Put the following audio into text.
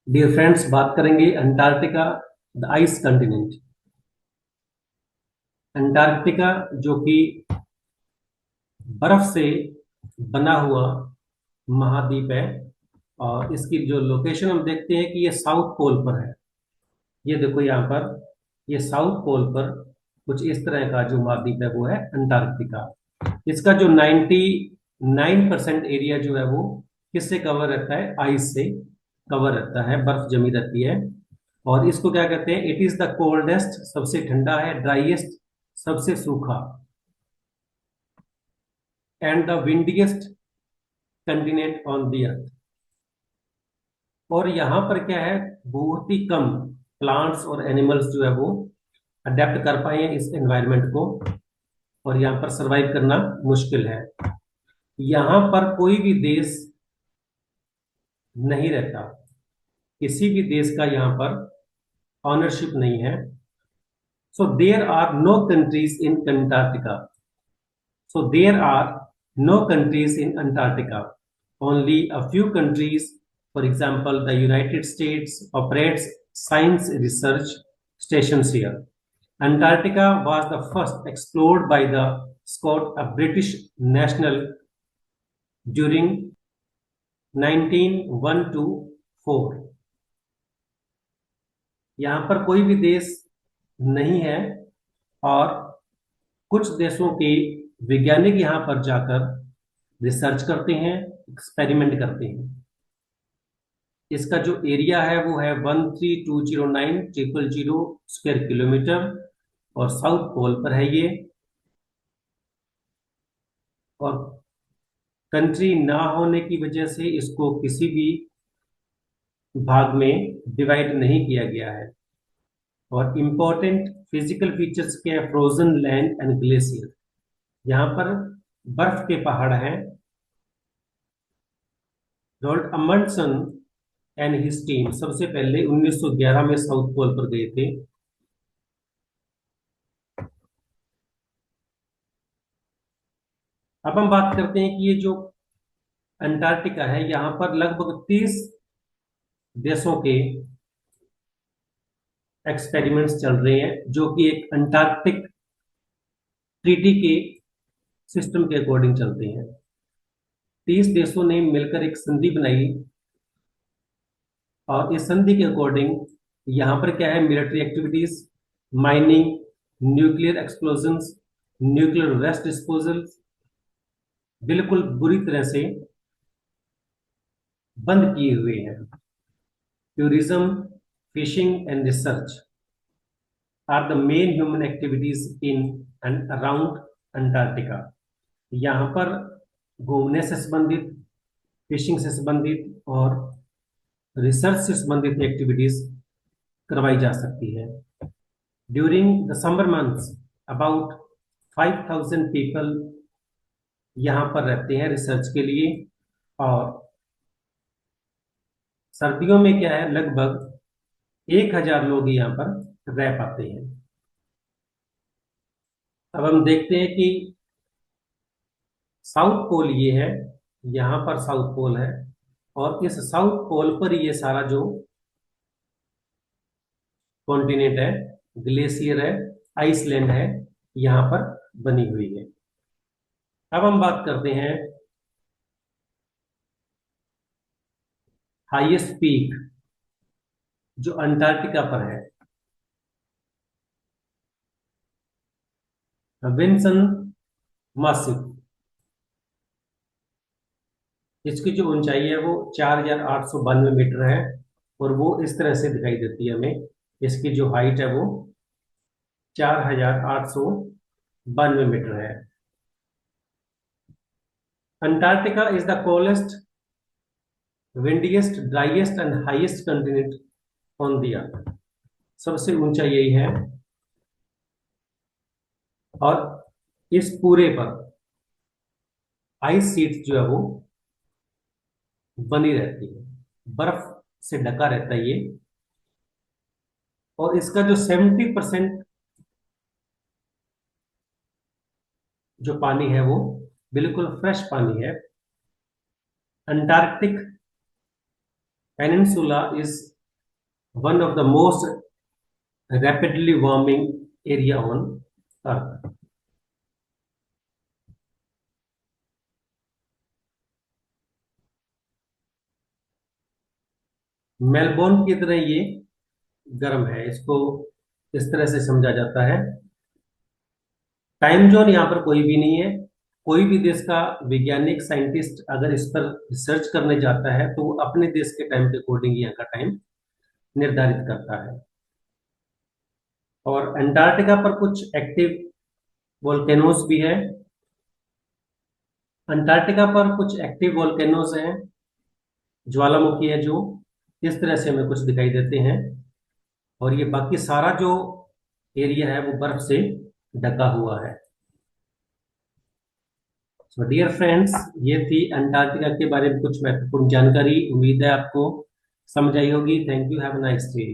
Dear friends, बात करेंगे Antarctica, the ice continent. Antarctica जो कि बर्फ से बना हुआ महाद्वीप है। और इसकी जो लोकेशन हम देखते हैं कि ये साउथ पोल पर है। ये देखो यहाँ पर, ये साउथ पोल पर कुछ इस तरह का जो महाद्वीप है वो है अंटार्कटिका। इसका जो 99% एरिया जो है वो किससे कवर रहता है? आइस से कवर रहता है, बर्फ जमी रहती है। और इसको क्या कहते हैं? इट इज द कोल्डेस्ट, सबसे ठंडा है, ड्राइएस्ट, सबसे सूखा, and the windiest continent on the earth. और यहाँ पर क्या है, बहुत ही कम प्लांट्स और एनिमल्स जो है वो अडेप्ट कर पाए हैं इस एनवायरनमेंट को, और यहाँ पर सरवाइव करना मुश्किल है। यहाँ पर कोई भी देश नहीं रहता, किसी भी देश का यहाँ पर ऑनरशिप नहीं है। So there are no countries in Antarctica. So there are no countries in Antarctica. Only a few countries, for example, the United States operates science research stations here. Antarctica was the first explored by the Scott, a British national, during 1914। यहाँ पर कोई भी देश नहीं है, और कुछ देशों के वैज्ञानिक यहाँ पर जाकर रिसर्च करते हैं, एक्सपेरिमेंट करते हैं। इसका जो एरिया है वो है 13,209,000 स्क्वायर किलोमीटर, और साउथ पोल पर है ये। और कंट्री ना होने की वजह से इसको किसी भी भाग में डिवाइड नहीं किया गया है। और इम्पोर्टेंट फिजिकल फीचर्स के हैं, फ्रोजन लैंड एंड ग्लेशियर। यहाँ पर बर्फ के पहाड़ हैं। रोल्ड अमंडसन एंड हिज टीम सबसे पहले 1911 में साउथ पोल पर गए थे। अब हम बात करते हैं कि ये जो अंटार्कटिका है, यहाँ पर लगभग 30 देशों के एक्सपेरिमेंट्स चल रहे हैं, जो कि एक अंटार्कटिक ट्रीटी के सिस्टम के अकॉर्डिंग चलते हैं। 30 देशों ने मिलकर एक संधि बनाई, और इस संधि के अकॉर्डिंग यहाँ पर क्या है, military activities, mining, nuclear explosions, nuclear waste disposal बिल्कुल बुरी तरह से बंद किए हुए हैं। Tourism, fishing and research are the main human activities in and around Antarctica. यहाँ पर घूमने से संबंधित, फिशिंग से संबंधित और रिसर्च से संबंधित एक्टिविटीज करवाई जा सकती है। During the summer months about 5,000 people यहाँ पर रहते हैं रिसर्च के लिए, और सर्दियों में क्या है, लगभग 1,000 लोग यहाँ पर रह पाते हैं। अब हम देखते हैं कि साउथ पोल ये है, यहाँ पर साउथ पोल है, और इस साउथ पोल पर ये सारा जो कॉन्टिनेंट है, ग्लेशियर है, आइसलैंड है, यहाँ पर बनी हुई है। अब हम बात करते हैं हाईएस्ट पीक जो अंटार्कटिका पर है, विंसन मासिव। इसकी जो ऊंचाई है वो 4,892 मीटर है, और वो इस तरह से दिखाई देती है हमें। इसकी जो हाइट है वो 4,892 मीटर है। Antarctica is the coldest, windiest, driest and highest continent on the earth. सबसे ऊंचा यही है, और इस पूरे पर आइस शीट जो है वो बनी रहती है, बर्फ से ढका रहता है ये। और इसका जो 70% जो पानी है वो बिल्कुल फ्रेश पानी है। Antarctic peninsula is one of the most rapidly warming area on earth. Melbourne की तरह ये गर्म है, इसको इस तरह से समझा जाता है। टाइम जोन यहाँ पर कोई भी नहीं है। कोई भी देश का वैज्ञानिक साइंटिस्ट अगर इस पर रिसर्च करने जाता है तो वो अपने देश के टाइम के अकॉर्डिंग यहाँ का टाइम निर्धारित करता है। और अंटार्कटिका पर कुछ एक्टिव वोल्केनोज भी है। अंटार्कटिका पर कुछ एक्टिव वोल्केनोज हैं, ज्वालामुखी है, जो इस तरह से हमें कुछ दिखाई देते हैं। और ये बाकी सारा जो एरिया है वो बर्फ से ढका हुआ है। सो डियर फ्रेंड्स, ये थी अंटार्कटिका के बारे में कुछ महत्वपूर्ण जानकारी। उम्मीद है आपको समझ आई होगी। Thank you, have a nice day.